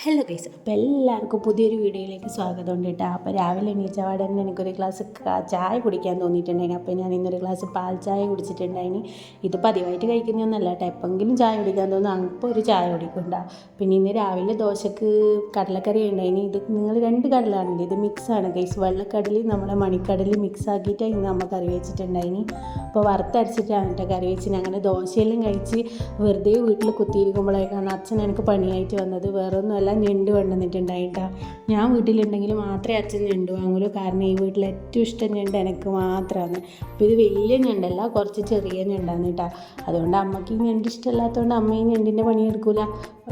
Hello guys, അപ്പോൾ എല്ലാവർക്കും പുതിയൊരു വീഡിയോയിലേക്ക് സ്വാഗതം ഉണ്ട് കേട്ടോ. അപ്പോൾ രാവിലെ എണീച്ച തന്നെ എനിക്കൊരു ഗ്ലാസ് ചായ കുടിക്കാൻ തോന്നിയിട്ടുണ്ടായിന്. അപ്പോൾ ഞാൻ ഇന്നൊരു ഗ്ലാസ് പാൽ ചായ കുടിച്ചിട്ടുണ്ടായിന്. ഇത് പതിവായിട്ട് കഴിക്കുന്നതൊന്നല്ല കേട്ടോ, എപ്പോഴെങ്കിലും ചായ കുടിക്കാൻ തോന്നുന്നു അപ്പോൾ ഒരു ചായ കുടിക്കണ്ട. പിന്നെ ഇന്ന് രാവിലെ ദോശക്ക് കടലക്കറി ഉണ്ടായിന്. ഇത് നിങ്ങൾ രണ്ട് കടലാണില്ല, ഇത് മിക്സാണ് ഗൈസ്. വെള്ളക്കടലി നമ്മുടെ മണിക്കടലി മിക്സ് ആക്കിയിട്ടാണ് ഇന്ന് അമ്മ കറി വെച്ചിട്ടുണ്ടായിന്. അപ്പോൾ വറുത്തരച്ചിട്ടാണ് കേട്ടോ കറി വെച്ചിന്. അങ്ങനെ ദോശയെല്ലാം കഴിച്ച് വെറുതെ വീട്ടിൽ കുത്തിയിരിക്കുമ്പോഴേക്കാണ് അച്ഛൻ എനിക്ക് പണിയായിട്ട് വന്നത്. വേറൊന്നുമല്ല, ഞണ്ട് കൊണ്ടുവന്നിട്ടുണ്ടായിട്ടാ. ഞാൻ വീട്ടിലുണ്ടെങ്കിൽ മാത്രമേ അച്ഛൻ ഞണ്ട് വാങ്ങുള്ളൂ. കാരണം ഈ വീട്ടിൽ ഏറ്റവും ഇഷ്ടം ഞണ്ട് എനിക്ക് മാത്രമാണ്. അപ്പോൾ ഇത് വലിയ ഞണ്ടല്ല, കുറച്ച് ചെറിയ ഞണ്ടാണ് കേട്ടോ. അതുകൊണ്ട് അമ്മയ്ക്ക് ഈ ഞണ്ട് ഇഷ്ടമല്ലാത്തതുകൊണ്ട് അമ്മ ഈ ഞണ്ടിൻ്റെ പണിയെടുക്കില്ല.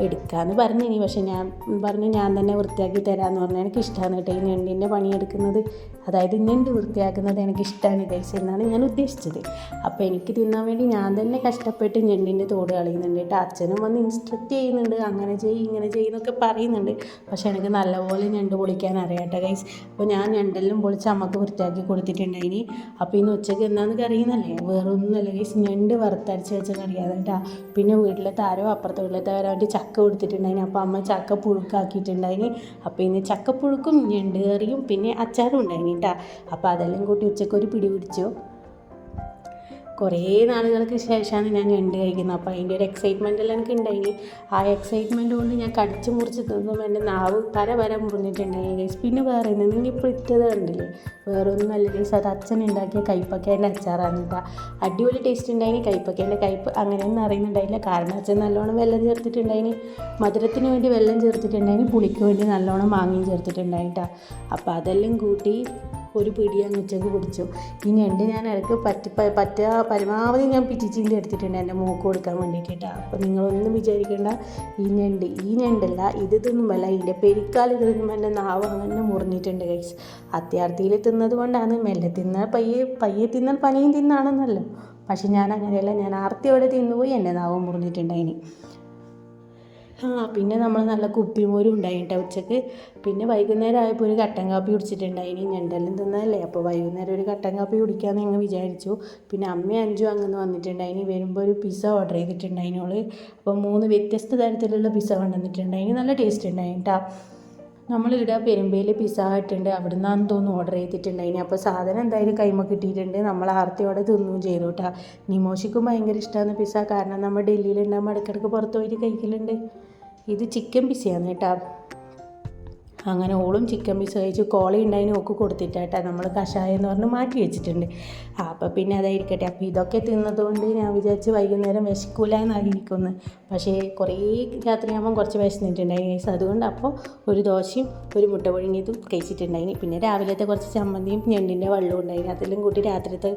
എടുക്കാമെന്ന് പറഞ്ഞിനി, പക്ഷെ ഞാൻ പറഞ്ഞു ഞാൻ തന്നെ വൃത്തിയാക്കി തരാമെന്ന് പറഞ്ഞു. എനിക്ക് ഇഷ്ടമാണ് കേട്ടോ ഈ ഞണ്ടിൻ്റെ പണിയെടുക്കുന്നത്. അതായത് ഞണ്ട് വൃത്തിയാക്കുന്നത് എനിക്ക് ഇഷ്ടമാണ് ഗൈസ് എന്നാണ് ഞാൻ ഉദ്ദേശിച്ചത്. അപ്പോൾ എനിക്ക് തിന്നാൻ വേണ്ടി ഞാൻ തന്നെ കഷ്ടപ്പെട്ട് ഞണ്ടിൻ്റെ തോട് കളയുന്നുണ്ട് കേട്ടോ. അച്ഛനും വന്ന് ഇൻസ്ട്രക്റ്റ് ചെയ്യുന്നുണ്ട്, അങ്ങനെ ചെയ്യും ഇങ്ങനെ ചെയ്യുന്നൊക്കെ പറയുന്നുണ്ട്. പക്ഷേ എനിക്ക് നല്ലപോലെ ഞണ്ട് പൊളിക്കാൻ അറിയാട്ടെ ഗൈസ്. അപ്പോൾ ഞാൻ ഞണ്ടെല്ലാം പൊളിച്ച് അമ്മക്ക് വൃത്തിയാക്കി കൊടുത്തിട്ടുണ്ടായിനി. അപ്പോൾ ഇന്ന് ഉച്ചയ്ക്ക് എന്താണെന്ന് കറിയുന്നല്ലേ, വേറെ ഒന്നുമല്ല ഗൈസ്, ഞണ്ട് വറുത്തരച്ച് വെച്ച കറിയാണ് കേട്ടോ. പിന്നെ വീട്ടിലത്തെ ആരോ അപ്പുറത്തെ വീട്ടിലത്തെ ആരോ വേണ്ടി ചക്ക കൊടുത്തിട്ടുണ്ടായിന്. അപ്പോൾ അമ്മ ചക്ക പുഴുക്കാക്കിയിട്ടുണ്ടായിന്. അപ്പോൾ ഇന്ന് ചക്കപ്പുഴുക്കും ഞണ്ട് കറിയും പിന്നെ അച്ചാറും ഉണ്ടായിന് കേട്ടോ. അപ്പോൾ അതെല്ലാം കൂട്ടി ഉച്ചയ്ക്ക് ഒരു പിടി പിടിച്ചു. കുറേ നാളുകൾക്ക് ശേഷമാണ് ഞാൻ ഞണ്ട് കഴിക്കുന്നത്. അപ്പോൾ അതിൻ്റെ ഒരു എക്സൈറ്റ്മെൻറ്റെല്ലാം എനിക്ക് ഉണ്ടായിന്. ആ എക്സൈറ്റ്മെൻറ്റ് കൊണ്ട് ഞാൻ കടിച്ച് മുറിച്ച് തിന്നുമ്പോൾ എൻ്റെ നാവ് പര മുറിഞ്ഞിട്ടുണ്ടായി ഗൈസ്. പിന്നെ വേറെ നിങ്ങൾ ഇപ്പോൾ ഇട്ടത് കണ്ടില്ലേ, വേറെ ഒന്നും അല്ല ഗൈസ്, അത് അച്ഛൻ ഉണ്ടാക്കിയ കൈപ്പക്കേൻ്റെ അച്ചാറാണ് കേട്ടോ. അടിപൊളി ടേസ്റ്റ് ഉണ്ടായിന്. കൈപ്പക്കേൻ്റെ കയ്പ്പ് അങ്ങനെയൊന്നും അറിയുന്നുണ്ടായില്ല, കാരണം അച്ഛൻ നല്ലോണം വെള്ളം ചേർത്തിട്ടുണ്ടായിന്. മധുരത്തിന് വേണ്ടി വെള്ളം ചേർത്തിട്ടുണ്ടായിന്, പുളിക്ക് വേണ്ടി നല്ലോണം മാങ്ങയും ചേർത്തിട്ടുണ്ടായി കേട്ടോ. അപ്പോൾ അതെല്ലാം കൂട്ടി ഒരു പിടിയാണ് ഉച്ചക്ക് പിടിച്ചു. ഈ ഞണ്ട് ഞാൻ ഇടയ്ക്ക് പറ്റുക പരമാവധി ഞാൻ പിച്ചിച്ചിൻ്റെ എടുത്തിട്ടുണ്ട് എൻ്റെ മൂക്ക് കൊടുക്കാൻ വേണ്ടിയിട്ടാണ്. അപ്പോൾ നിങ്ങളൊന്നും വിചാരിക്കേണ്ട, ഈ ഞണ്ടല്ല ഇത് തിന്നുമ്പോഴല്ല, ഇതിൻ്റെ പെരിക്കാൽ തിന്നുമ്പോൾ എൻ്റെ നാവ് അങ്ങനെ മുറിഞ്ഞിട്ടുണ്ട് ഗൈസ്. അത്യാർത്ഥിയിൽ തിന്നത് കൊണ്ടാണ്. മെല്ലെ തിന്നാൽ പയ്യെ തിന്നാൽ പനിയും തിന്നാണെന്നല്ലോ. പക്ഷെ ഞാൻ അങ്ങനെയല്ല, ഞാൻ ആർത്തിയോടെ തിന്നുപോയി എൻ്റെ നാവ് മുറിഞ്ഞിട്ടുണ്ടായിനി. പിന്നെ നമ്മൾ നല്ല കുപ്പിമോരും ഉണ്ടായിട്ടോ ഉച്ചക്ക്. പിന്നെ വൈകുന്നേരം ആയപ്പോൾ ഒരു കട്ടൻ കാപ്പി കുടിച്ചിട്ടുണ്ടായിനി. ഞണ്ടെല്ലാം തിന്നതല്ലേ, അപ്പോൾ വൈകുന്നേരം ഒരു കട്ടൻ കാപ്പി കുടിക്കാമെന്ന് ഞങ്ങൾ വിചാരിച്ചു. പിന്നെ അമ്മയും അഞ്ചും അങ്ങനെ വന്നിട്ടുണ്ടായിനി. വരുമ്പോൾ ഒരു പിസ്സ ഓർഡർ ചെയ്തിട്ടുണ്ടായിനോള്. അപ്പോൾ 3 വ്യത്യസ്ത തരത്തിലുള്ള പിസ്സ കൊണ്ടുവന്നിട്ടുണ്ടായിനി. നല്ല ടേസ്റ്റ് ഉണ്ടായിന് കേട്ടോ. നമ്മളിവിടെ പെരുമ്പയിൽ പിസ്സ ഹട്ടുണ്ട്, അവിടെ നിന്നാണ് തോന്നുന്നു ഓർഡർ ചെയ്തിട്ടുണ്ടായിനി. അപ്പോൾ സാധനം എന്തായാലും കൈമ കിട്ടിയിട്ടുണ്ട്. നമ്മൾ ആർത്തിയോടെ തിന്നുകയും ചെയ്തു കേട്ടോ. നിമോഷിക്കും ഭയങ്കര ഇഷ്ടമാണ് പിസ്സ, കാരണം നമ്മൾ ഡൽഹിയിലുണ്ടാകുമ്പോൾ ഇടയ്ക്കിടയ്ക്ക് പുറത്ത് പോയിട്ട് കഴിക്കലുണ്ട്. ഇത് ചിക്കൻ പിസ്സയാണ് കേട്ടോ. അങ്ങനെ ഓളും ചിക്കൻ പീസ് കഴിച്ചു. കോളി ഉണ്ടായിന് ഓക്ക് കൊടുത്തിട്ടാ നമ്മൾ കഷായം എന്ന് പറഞ്ഞ് മാറ്റി വെച്ചിട്ടുണ്ട്. അപ്പോൾ പിന്നെ അതായിരിക്കട്ടെ. അപ്പോൾ ഇതൊക്കെ തിന്നതുകൊണ്ട് ഞാൻ വിചാരിച്ച് വൈകുന്നേരം വിശക്കൂല എന്നായിരിക്കുന്നു. പക്ഷേ കുറേ രാത്രിയാകുമ്പം കുറച്ച് വിശന്നിട്ടുണ്ടായി ഗൈസ്. അതുകൊണ്ട് അപ്പോൾ ഒരു ദോശയും ഒരു മുട്ട പുഴുങ്ങിയതും കഴിച്ചിട്ടുണ്ടായിന്. പിന്നെ രാവിലത്തെ കുറച്ച് ചമ്മന്തിയും ഞണ്ടിൻ്റെ വെള്ളവും ഉണ്ടായിന്. അതെല്ലാം കൂട്ടി രാത്രിത്തെ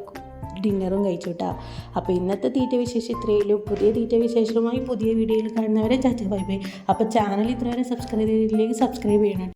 ഡിന്നറും കഴിച്ചു കേട്ടോ. അപ്പോൾ ഇന്നത്തെ തീറ്റ വിശേഷം ഇത്രയേ ഉള്ളൂ. പുതിയ തീറ്റ വിശേഷവുമായി പുതിയ വീഡിയോയിൽ കാണുന്നവരെ ചാച്ച ബൈ ബൈ. അപ്പോൾ ചാനൽ ഇത്രവരെ സബ്സ്ക്രൈബ് ചെയ്തില്ലെങ്കിൽ സബ്സ്ക്രൈബ് ചെയ്യണം.